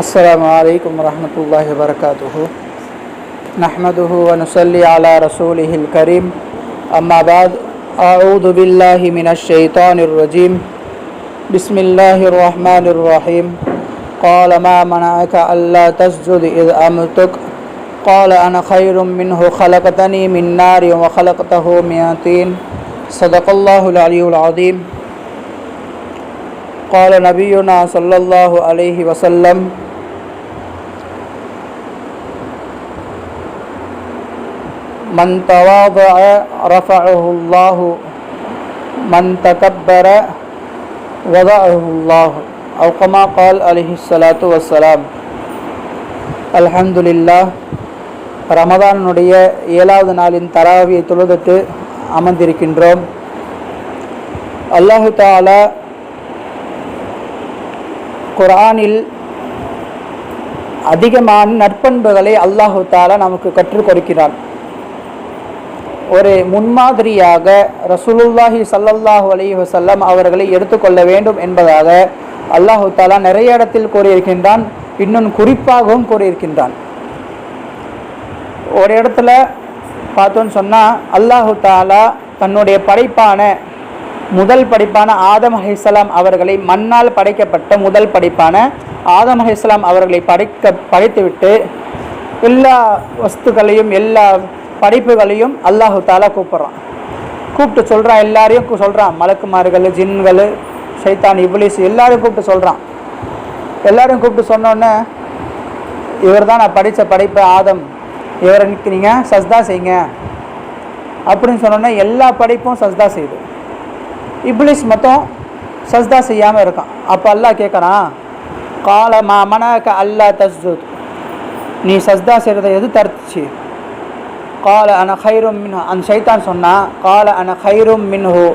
السلام عليكم ورحمة الله وبركاته. نحمده ونصلي على رسوله الكريم. أما بعد، أعوذ بالله من الشيطان الرجيم. بسم الله الرحمن الرحيم. قال ما منعك ألا تسجد إذ أمرتك قال أنا خير منه خلقتني من نار وخلقته من طين. صدق الله العلي العظيم. قال نبينا صلى الله عليه وسلم: من تواضع رفعه الله من تكبر وضعه الله أو كما قال عليه الصلاة والسلام. அல்ஹம்துலில்லாஹ். ரமதானுடைய 7வது நாளின் தராவியை தொழுதுட்டு அமர்ந்திருக்கின்றோம். அல்லாஹு தஆலா குர்ஆனில் அதிகமான நற்பண்புகளை அல்லாஹு தஆலா நமக்கு கற்றுக் கொடுக்கிறான். ஒரு முன்மாதிரியாக ரசூலுல்லாஹி ஸல்லல்லாஹு அலைஹி வஸல்லம் அவர்களை எடுத்துக்கொள்ள வேண்டும் என்பதாக அல்லாஹு தஆலா நிறைய இடத்தில் கூறியிருக்கின்றான். இன்னும் குறிப்பாகவும் கூறியிருக்கின்றான். ஒரு இடத்துல பார்த்தோன்னு சொன்னால் அல்லாஹு தஆலா தன்னுடைய முதல் படைப்பான ஆதம் அலைஹிஸ்ஸலாம் அவர்களை மண்ணால் படைக்கப்பட்ட முதல் படைப்பான ஆதம் அலைஹிஸ்ஸலாம் அவர்களை படைத்துவிட்டு எல்லா வஸ்துக்களையும் எல்லா படைப்புகளையும் அல்லாஹு தஆலா கூப்பிட்டு சொல்கிறான். எல்லாரையும் சொல்கிறான். மலக்குமார்கள், ஜின்கள், ஷைத்தான், இப்லீஸ் எல்லாரையும் கூப்பிட்டு சொல்கிறான். எல்லாரையும் கூப்பிட்டு சொன்னோன்னே, இவர் தான் நான் படித்த படைப்பு ஆதம், இவருக்கு நீங்கள் சஜ்தா செய்யுங்க அப்படின்னு சொன்னோன்னே எல்லா படைப்பும் சஜ்தா செய்யுது. இப்லீஸ் மட்டும் சஜ்தா செய்யாமல் இருக்கான். அப்போ அல்லாஹ் கேட்குறான், கால மா மனக அல்லா தஸ்ஜுத், நீ சஜ்தா செய்கிறத எது தடுத்துச்சு? கால அன ஹைரும் மின்ஹு, அந்த ஷைத்தான் சொன்னான், கால அன ஹைரும் மின்ஹு,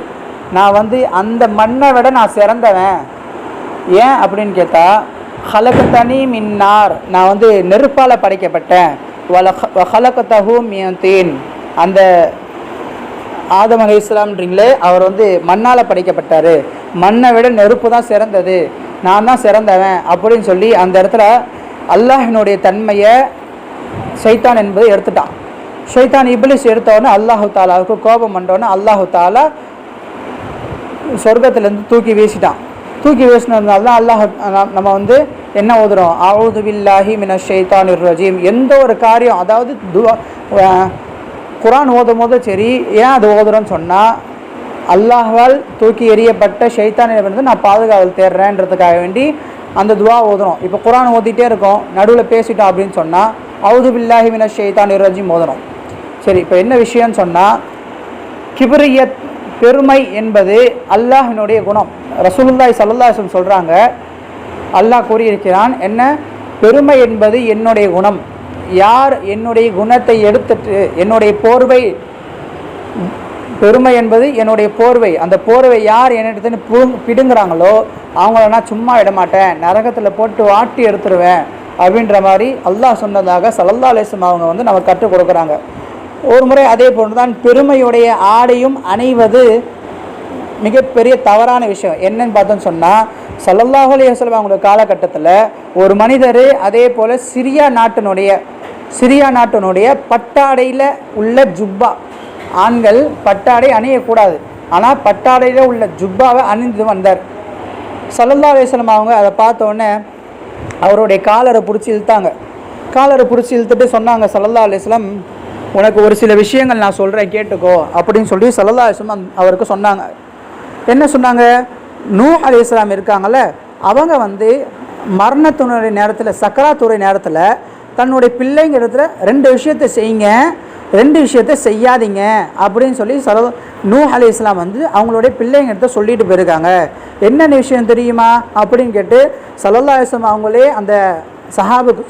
நான் அந்த மண்ணை விட நான் சிறந்தவன். ஏன் அப்படின்னு கேட்டால், ஹலகத்தனி மின்னார், நான் நெருப்பால் படைக்கப்பட்டேன். ஹலகத்தஹு மின் தீன், அந்த ஆதம் அலைஹிஸ்ஸலாம்ன்றீங்களே அவர் மண்ணால் படைக்கப்பட்டார். மண்ணை விட நெருப்பு தான் சிறந்தது, நான் தான் சிறந்தவன் அப்படின்னு சொல்லி அந்த இடத்துல அல்லாஹினுடைய தன்மையை ஷைத்தான் என்பது எடுத்துட்டான். ஷைத்தான் இப்லீஸ் எடுத்தோடனே அல்லாஹு தாலாவுக்கு கோபம் பண்ணோடனே அல்லாஹு தாலா சொர்க்கத்திலேருந்து தூக்கி வீசிட்டான். தூக்கி வீசினதுனால தான் நம்ம என்ன ஓதுறோம்? அஊது பில்லாஹி மினஷ் ஷைத்தானிர் ரஜீம். எந்த ஒரு காரியம், அதாவது குர்ஆன் ஓதும் போது சரி, ஏன் அது ஓதுறோன்னு சொன்னால், அல்லாஹ்வால் தூக்கி எறியப்பட்ட ஷைத்தானிலிருந்து நான் பாதுகாவல் தேடுறேன்றதுக்காக வேண்டி அந்த துவா ஓதுறோம். இப்போ குர்ஆன் ஓதிட்டே இருக்கோம், நடுவில் பேசிட்டோம் அப்படின்னு சொன்னால் அஊது பில்லாஹி மினஷ் ஷைத்தானிர் ரஜீம் ஓதுறோம். சரி, இப்போ என்ன விஷயம்னு சொன்னால், கிப்ரியத், பெருமை என்பது அல்லாஹினுடைய குணம். ரசூலுல்லாஹி ஸல்லல்லாஹு அலைஹி வஸல்லம் சொல்கிறாங்க, அல்லாஹ் கூறியிருக்கிறான், என்ன பெருமை என்பது என்னுடைய குணம். யார் என்னுடைய குணத்தை எடுத்துட்டு என்னுடைய போர்வை, பெருமை என்பது என்னுடைய போர்வை, அந்த போர்வை யார் என்னிடத்துன்னு பிடுங்குறாங்களோ அவங்கள நான் சும்மா விடமாட்டேன், நரகத்தில் போட்டு வாட்டி எடுத்துருவேன் அப்படின்ற மாதிரி அல்லாஹ் சொன்னதாக ஸல்லல்லாஹு அலைஹி வஸல்லம் அவங்க நமக்கு கற்றுக் கொடுக்குறாங்க. ஒரு முறை அதே போன்று தான் பெருமையுடைய ஆடையும் அணிவது மிகப்பெரிய தவறான விஷயம். என்னன்னு பார்த்தோன்னு சொன்னால், ஸல்லல்லாஹு அலைஹி வஸல்லம் அவங்களோட காலகட்டத்தில் ஒரு மனிதர் அதே போல் சிரியா நாட்டினுடைய பட்டாடையில் உள்ள ஜுப்பா, ஆண்கள் பட்டாடை அணியக்கூடாது, ஆனால் பட்டாடையில் உள்ள ஜுப்பாவை அணிந்து வந்தார். ஸல்லல்லாஹு அலைஹி வஸல்லம் அவங்க அதை பார்த்தோன்னே அவருடைய காலரை பிடிச்சி இழுத்தாங்க. காலரை பிடிச்சி இழுத்துட்டு சொன்னாங்க, ஸல்லல்லாஹு அலைஹி வஸல்லம், உனக்கு ஒரு சில விஷயங்கள் நான் சொல்கிறேன் கேட்டுக்கோ அப்படின்னு சொல்லி ஸல்லல்லாஹு அலைஹி வஸல்லம் அவருக்கு சொன்னாங்க. என்ன சொன்னாங்க? நூஹ் அலைஹிஸ்ஸலாம் இருக்காங்கல்ல, அவங்க மரணத்தினுடைய நேரத்தில், சக்கராத்துடைய நேரத்தில் தன்னுடைய பிள்ளைங்க இடத்துல 2 விஷயத்தை செய்யுங்க, 2 விஷயத்தை செய்யாதீங்க அப்படின்னு சொல்லி நூஹ் அலைஹிஸ்ஸலாம் அவங்களுடைய பிள்ளைங்க இடத்த சொல்லிட்டு போயிருக்காங்க. என்னென்ன விஷயம் தெரியுமா அப்படின்னு கேட்டு ஸல்லல்லாஹு அலைஹி வஸல்லம் அவங்களே அந்த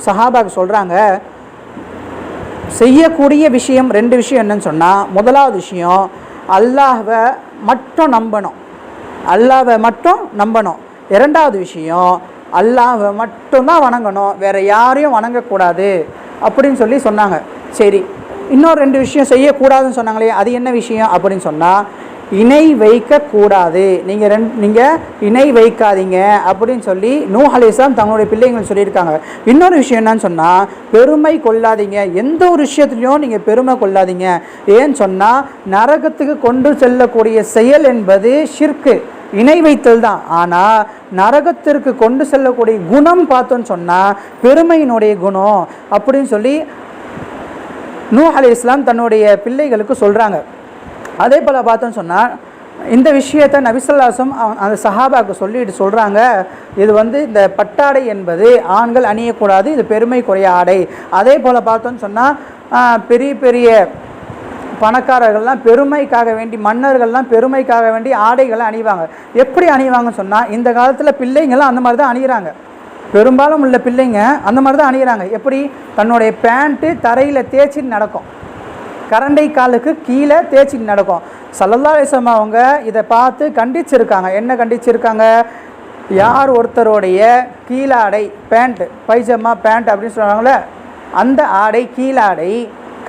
சஹாபாக்கு சொல்கிறாங்க. செய்யக்கூடிய விஷயம் 2 விஷயம் என்னன்னு சொன்னால், முதலாவது விஷயம் அல்லாஹ்வை மட்டும் நம்பணும். இரண்டாவது விஷயம் அல்லாஹ்வை மட்டும்தான் வணங்கணும், வேறு யாரையும் வணங்கக்கூடாது அப்படின்னு சொல்லி சொன்னாங்க. சரி, இன்னொரு 2 விஷயம் செய்யக்கூடாதுன்னு சொன்னாங்களே, அது என்ன விஷயம் அப்படின்னு சொன்னால், இணை வைக்கக்கூடாது, நீங்கள் இணை வைக்காதீங்க அப்படின்னு சொல்லி நூஹ் அலைஹிஸ்ஸலாம் தங்களுடைய பிள்ளைங்கள் சொல்லியிருக்காங்க. இன்னொரு விஷயம் என்னன்னு சொன்னால், பெருமை கொள்ளாதீங்க. எந்த ஒரு விஷயத்துலையும் நீங்கள் பெருமை கொள்ளாதீங்க. ஏன்னு சொன்னால், நரகத்துக்கு கொண்டு செல்லக்கூடிய செயல் என்பது ஷிர்க்கு, இணை வைத்தல் தான். ஆனால் நரகத்திற்கு கொண்டு செல்லக்கூடிய குணம் பார்த்தோன்னு சொன்னால் பெருமையினுடைய குணம் அப்படின்னு சொல்லி நூஹ் அலைஹிஸ்ஸலாம் தன்னுடைய பிள்ளைகளுக்கு சொல்கிறாங்க. அதே போல் பார்த்தோன்னு சொன்னால், இந்த விஷயத்தை நபி ஸல்லல்லாஹு அலைஹி வஸல்லம் அந்த சஹாபாவுக்கு சொல்லிட்டு சொல்கிறாங்க, இது இந்த பட்டாடை என்பது ஆண்கள் அணியக்கூடாது, இது பெருமைக்குரிய ஆடை. அதே போல் பார்த்தோன்னு சொன்னால், பெரிய பெரிய பணக்காரர்கள்லாம் பெருமைக்காக வேண்டி, மன்னர்கள்லாம் பெருமைக்காக வேண்டி ஆடைகளை அணிவாங்க. எப்படி அணிவாங்கன்னு சொன்னால், இந்த காலத்தில் பிள்ளைங்கள்லாம் அந்த மாதிரி தான் அணிகிறாங்க. பெரும்பாலும் உள்ள பிள்ளைங்க அந்த மாதிரி தான் அணிகிறாங்க. எப்படி? தன்னுடைய பேண்ட்டு தரையில் தேய்ச்சிட்டு நடக்கும், கரண்டை காலுக்கு கீழே தேய்ச்சிட்டு நடக்கும். ஸல்லல்லாஹு அலைஹி வஸல்லம் அவங்க இதை பார்த்து கண்டிச்சிருக்காங்க. என்ன கண்டிச்சிருக்காங்க? யார் ஒருத்தருடைய கீழாடை பேண்ட், பைஜாமா பேண்ட் அப்படின்னு சொல்கிறாங்களே, அந்த ஆடை கீழாடை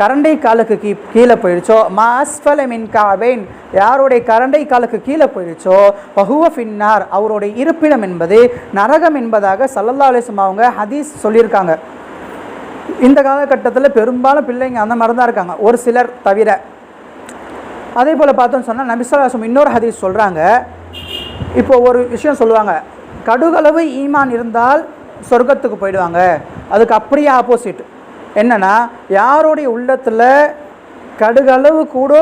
கரண்டை காலுக்கு கீழே போயிடுச்சோ, மாஸ்ஃபல மின் காபைன், யாருடைய கரண்டை காலுக்கு கீழே போயிடுச்சோ, பஹுவ ஃபின்னார், அவருடைய இருப்பிடம் என்பது நரகம் என்பதாக ஸல்லல்லாஹு அலைஹி வஸல்லம் அவங்க ஹதீஸ் சொல்லியிருக்காங்க. இந்த காலகட்டத்தில் பெரும்பாலும் பிள்ளைங்க அந்த மாதிரி தான் இருக்காங்க, ஒரு சிலர் தவிர. அதே போல் பார்த்தோன்னு சொன்னால் நபி ஸல்லல்லாஹு அலைஹி வஸல்லம் இன்னொரு ஹதீஸ் சொல்கிறாங்க. இப்போ ஒரு விஷயம் சொல்லுவாங்க, கடுகளவு ஈமான் இருந்தால் சொர்க்கத்துக்கு போயிடுவாங்க. அதுக்கு அப்படியே ஆப்போசிட் என்னென்னா, யாருடைய உள்ளத்தில் கடுகளவு கூட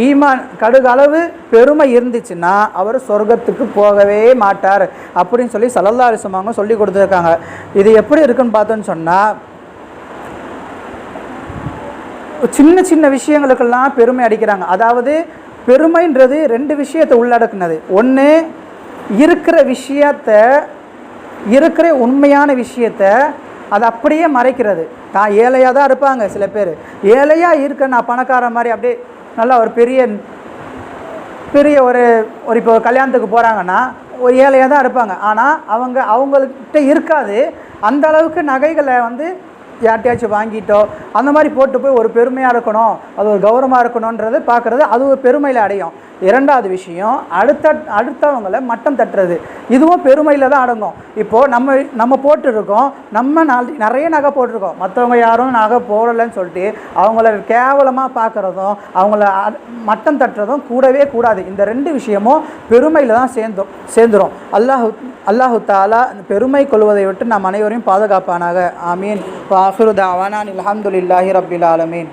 ஈமான், கடுகளவு பெருமை இருந்துச்சுன்னா அவர் சொர்க்கத்துக்கு போகவே மாட்டார் அப்படின்னு சொல்லி ஸல்லல்லாஹு அலைஹி வஸல்லம் அவங்க சொல்லி கொடுத்துருக்காங்க. இது எப்படி இருக்குன்னு பார்த்தோன்னு சொன்னால், சின்ன சின்ன விஷயங்களுக்கெல்லாம் பெருமை அடிக்கிறாங்க. அதாவது பெருமைன்றது ரெண்டு விஷயத்தை உள்ளடக்குனது. ஒன்று, இருக்கிற விஷயத்தை, இருக்கிற உண்மையான விஷயத்தை அதை அப்படியே மறைக்கிறது. தான் ஏழையாக தான் இருப்பாங்க சில பேர், ஏழையாக இருக்க நான் பணக்கார மாதிரி அப்படியே நல்லா ஒரு பெரிய ஒரு இப்போ கல்யாணத்துக்கு போகிறாங்கன்னா ஒரு ஏழையாக தான் இருப்பாங்க. ஆனால் அவங்கள்கிட்ட இருக்காது அந்த அளவுக்கு நகைகளை யார்ட்டையாச்சும் வாங்கிட்டோ அந்த மாதிரி போட்டு போய் ஒரு பெருமையாக இருக்கணும், அது ஒரு கௌரவமாக இருக்கணுன்றது பார்க்குறது, அது ஒரு பெருமையில் அடையும். இரண்டாவது விஷயம், அடுத்தவங்களை மட்டம் தட்டுறது, இதுவும் பெருமையில் தான் அடங்கும். இப்போது நம்ம போட்டுருக்கோம், நம்ம நிறைய நகை போட்டிருக்கோம், மற்றவங்க யாரும் நகை போடலைன்னு சொல்லிட்டு அவங்கள கேவலமாக பார்க்குறதும் அவங்கள மட்டம் தட்டுறதும் கூடவே கூடாது. இந்த ரெண்டு விஷயமும் பெருமையில் தான் சேர்ந்துடும். அல்லாஹு தஆலா பெருமை கொள்வதை விட்டு நாம் அனைவரையும் பாதுகாப்பானாக. ஆமீன். வ ஆகிரு தஅவானா அல்ஹம்துலில்லாஹி ரப்பில் ஆலமீன்.